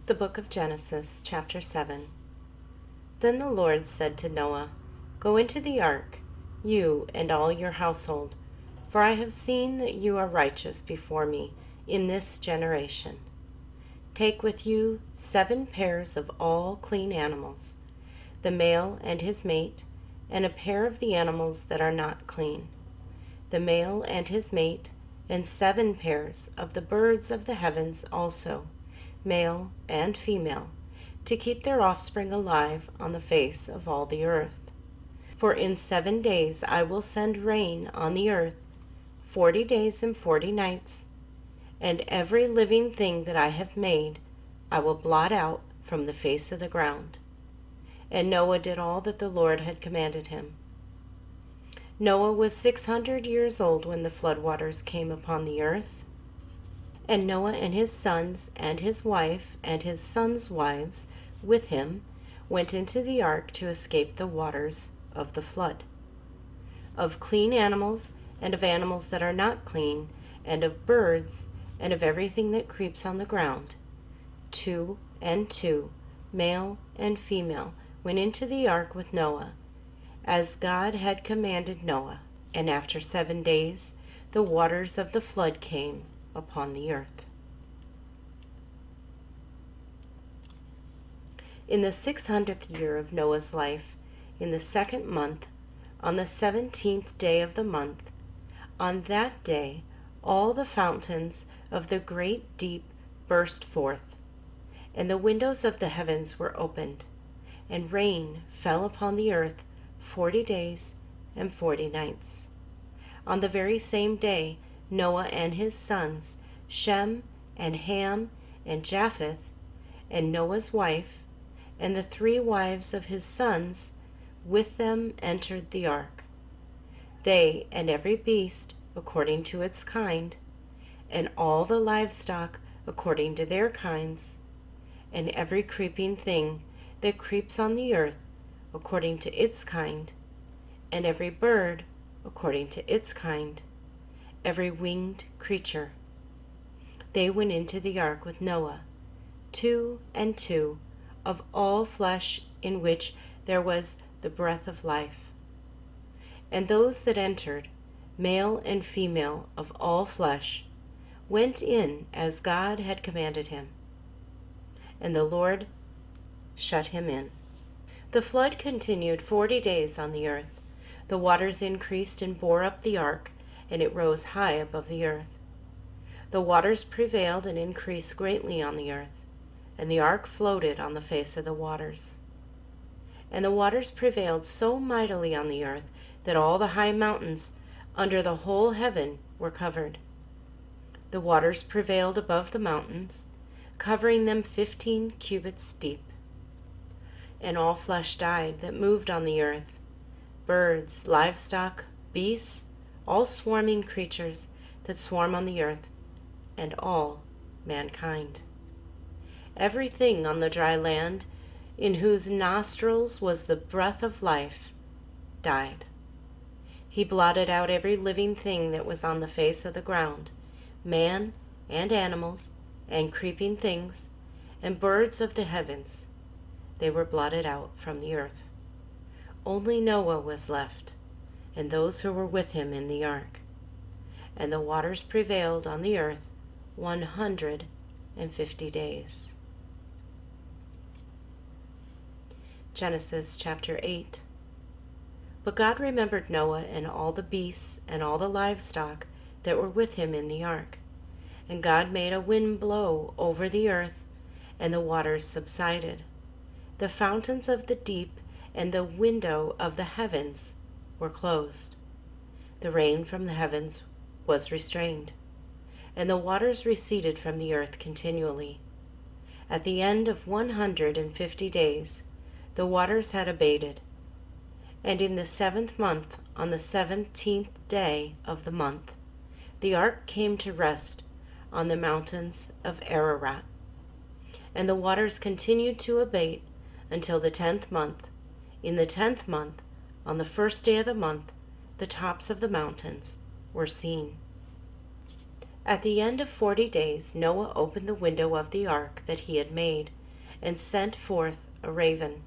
The Book of Genesis, chapter 7. Then the Lord said to Noah, "Go into the ark, you and all your household, for I have seen that you are righteous before me in this generation. Take with you 7 pairs of all clean animals, the male and his mate, and a pair of the animals that are not clean, the male and his mate, and 7 pairs of the birds of the heavens also, male and female, to keep their offspring alive on the face of all the earth. For in 7 days I will send rain on the earth, 40 days and 40 nights, and every living thing that I have made I will blot out from the face of the ground." And Noah did all that the Lord had commanded him. Noah was 600 years old when the flood waters came upon the earth. And Noah and his sons and his wife and his sons' wives with him went into the ark to escape the waters of the flood. Of clean animals and of animals that are not clean, and of birds and of everything that creeps on the ground, 2 and 2, male and female, went into the ark with Noah, as God had commanded Noah. And after 7 days the waters of the flood came upon the earth. In the 600th year of Noah's life, in the 2nd month, on the 17th day of the month, on that day all the fountains of the great deep burst forth, and the windows of the heavens were opened, and rain fell upon the earth 40 days and 40 nights. On the very same day Noah and his sons, Shem and Ham and Japheth, and Noah's wife, and the 3 wives of his sons with them entered the ark. They and every beast according to its kind, and all the livestock according to their kinds, and every creeping thing that creeps on the earth according to its kind, and every bird according to its kind, every winged creature. They went into the ark with Noah, 2 and 2, of all flesh in which there was the breath of life. And those that entered, male and female of all flesh, went in as God had commanded him. And the Lord shut him in. The flood continued 40 days on the earth. The waters increased and bore up the ark, and it rose high above the earth. The waters prevailed and increased greatly on the earth, and the ark floated on the face of the waters. And the waters prevailed so mightily on the earth that all the high mountains under the whole heaven were covered. The waters prevailed above the mountains, covering them 15 cubits deep. And all flesh died that moved on the earth, birds, livestock, beasts, all swarming creatures that swarm on the earth, and all mankind. Everything on the dry land, in whose nostrils was the breath of life, died. He blotted out every living thing that was on the face of the ground, man and animals, and creeping things, and birds of the heavens. They were blotted out from the earth. Only Noah was left, and those who were with him in the ark. And the waters prevailed on the earth 150 days. Genesis chapter 8. But God remembered Noah and all the beasts and all the livestock that were with him in the ark. And God made a wind blow over the earth, and the waters subsided. The fountains of the deep and the window of the heavens were closed. The rain from the heavens was restrained, and the waters receded from the earth continually. At the end of 150 days, the waters had abated. And in the 7th month, on the 17th day of the month, the ark came to rest on the mountains of Ararat. And the waters continued to abate until the 10th month. In the 10th month, on the 1st day of the month, the tops of the mountains were seen. At the end of 40 days, Noah opened the window of the ark that he had made, and sent forth a raven.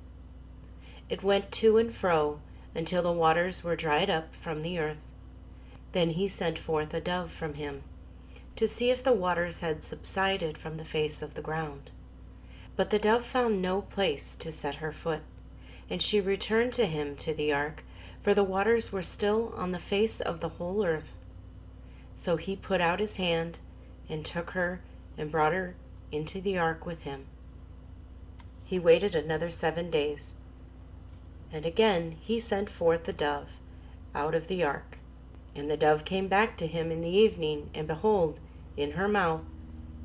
It went to and fro until the waters were dried up from the earth. Then he sent forth a dove from him, to see if the waters had subsided from the face of the ground. But the dove found no place to set her foot, and she returned to him to the ark, for the waters were still on the face of the whole earth. So he put out his hand and took her and brought her into the ark with him. He waited another 7 days, and again he sent forth the dove out of the ark. And the dove came back to him in the evening, and behold, in her mouth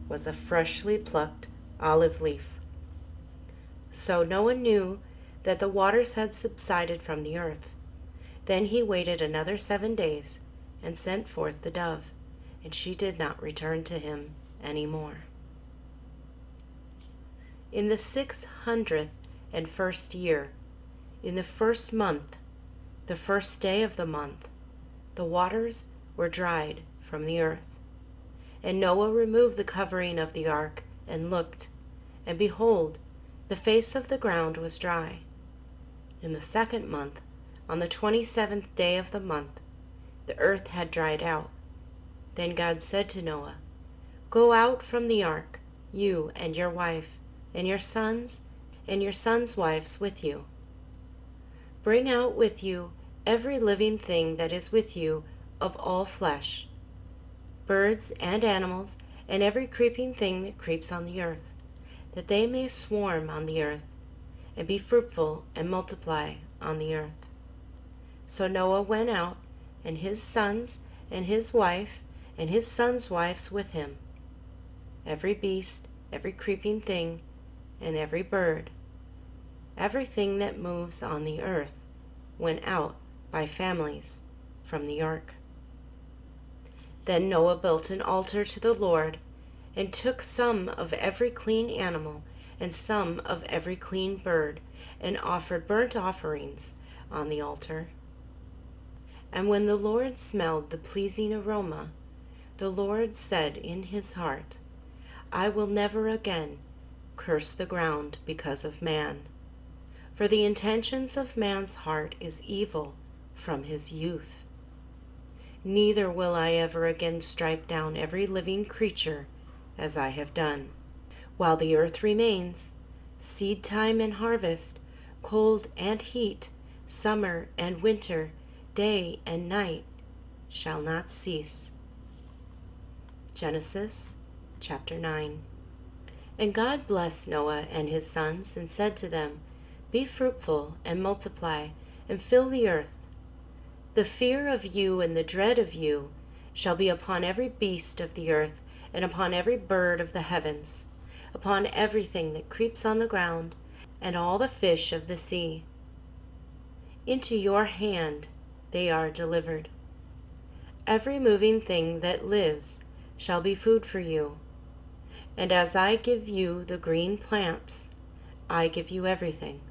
was a freshly plucked olive leaf. So Noah knew that the waters had subsided from the earth. Then he waited another 7 days and sent forth the dove, and she did not return to him any more. In the 601st year, in the 1st month, the 1st day of the month, the waters were dried from the earth. And Noah removed the covering of the ark and looked, and behold, the face of the ground was dry. In the 2nd month, on the 27th day of the month, the earth had dried out. Then God said to Noah, "Go out from the ark, you and your wife, and your sons, and your sons' wives with you. Bring out with you every living thing that is with you of all flesh, birds and animals, and every creeping thing that creeps on the earth, that they may swarm on the earth, and be fruitful and multiply on the earth." So Noah went out, and his sons, and his wife, and his sons' wives with him. Every beast, every creeping thing, and every bird, everything that moves on the earth, went out by families from the ark. Then Noah built an altar to the Lord, and took some of every clean animal and some of every clean bird, and offered burnt offerings on the altar. And when the Lord smelled the pleasing aroma, the Lord said in his heart, "I will never again curse the ground because of man, for the intentions of man's heart is evil from his youth. Neither will I ever again strike down every living creature as I have done. While the earth remains, seed time and harvest, cold and heat, summer and winter, day and night shall not cease." Genesis chapter 9. And God blessed Noah and his sons, and said to them, "Be fruitful and multiply, and fill the earth. The fear of you and the dread of you shall be upon every beast of the earth, and upon every bird of the heavens, upon everything that creeps on the ground, and all the fish of the sea. Into your hand they are delivered. Every moving thing that lives shall be food for you. And as I give you the green plants, I give you everything.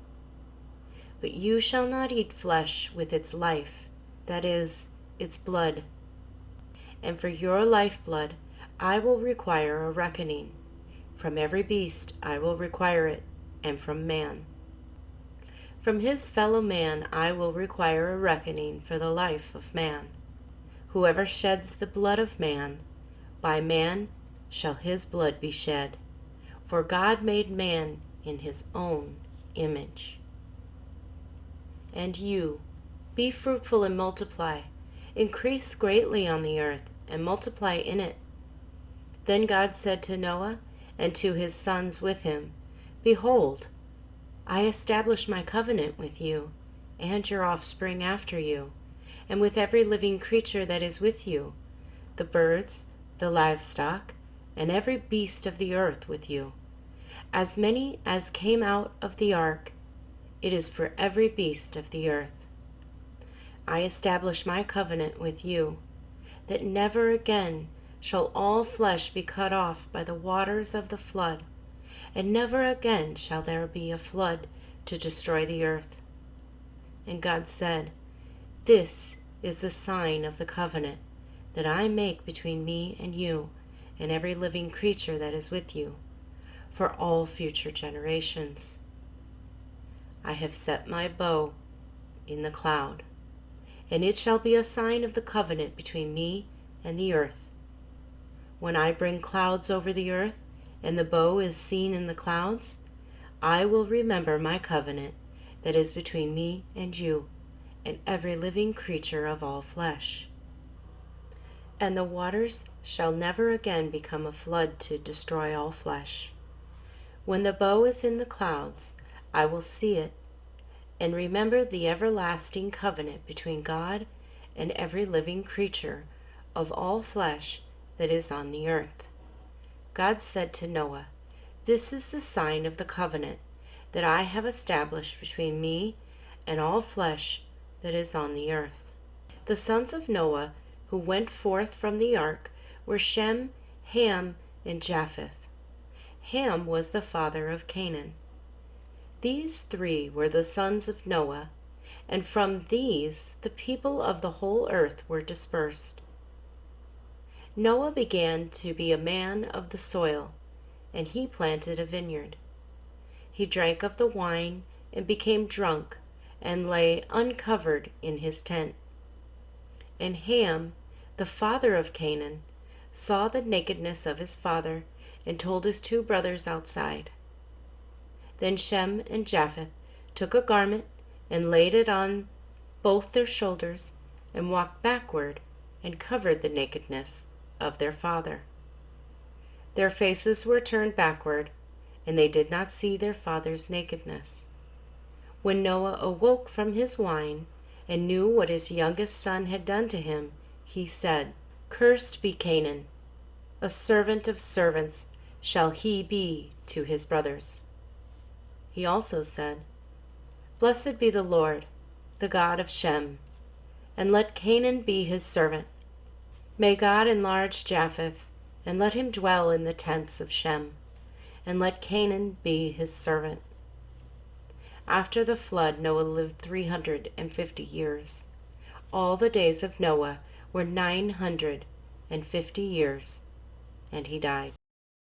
But you shall not eat flesh with its life, that is, its blood. And for your lifeblood I will require a reckoning. From every beast I will require it, and from man. From his fellow man I will require a reckoning for the life of man. Whoever sheds the blood of man, by man shall his blood be shed. For God made man in his own image. And you, be fruitful and multiply, increase greatly on the earth, and multiply in it." Then God said to Noah and to his sons with him, "Behold, I establish my covenant with you and your offspring after you, and with every living creature that is with you, the birds, the livestock, and every beast of the earth with you. As many as came out of the ark, it is for every beast of the earth. I establish my covenant with you, that never again shall all flesh be cut off by the waters of the flood, and never again shall there be a flood to destroy the earth." And God said, "This is the sign of the covenant that I make between me and you and every living creature that is with you. for all future generations. I have set my bow in the cloud, and it shall be a sign of the covenant between me and the earth. When I bring clouds over the earth, and the bow is seen in the clouds, I will remember my covenant that is between me and you, and every living creature of all flesh. And the waters shall never again become a flood to destroy all flesh. When the bow is in the clouds, I will see it, and remember the everlasting covenant between God and every living creature of all flesh that is on the earth. God said to Noah, "This is the sign of the covenant that I have established between me and all flesh that is on the earth." The sons of Noah who went forth from the ark were Shem, Ham, and Japheth. Ham was the father of Canaan. These three were the sons of Noah, and from these the people of the whole earth were dispersed. Noah began to be a man of the soil, and he planted a vineyard. He drank of the wine and became drunk, and lay uncovered in his tent. And Ham, the father of Canaan, saw the nakedness of his father, and told his two brothers outside. Then Shem and Japheth took a garment and laid it on both their shoulders, and walked backward and covered the nakedness of their father. Their faces were turned backward, and they did not see their father's nakedness. When Noah awoke from his wine and knew what his youngest son had done to him, he said, "Cursed be Canaan, a servant of servants shall he be to his brothers." He also said, "Blessed be the Lord, the God of Shem, and let Canaan be his servant. May God enlarge Japheth, and let him dwell in the tents of Shem, and let Canaan be his servant." After the flood, Noah lived 350 years. All the days of Noah were 950 years, and he died.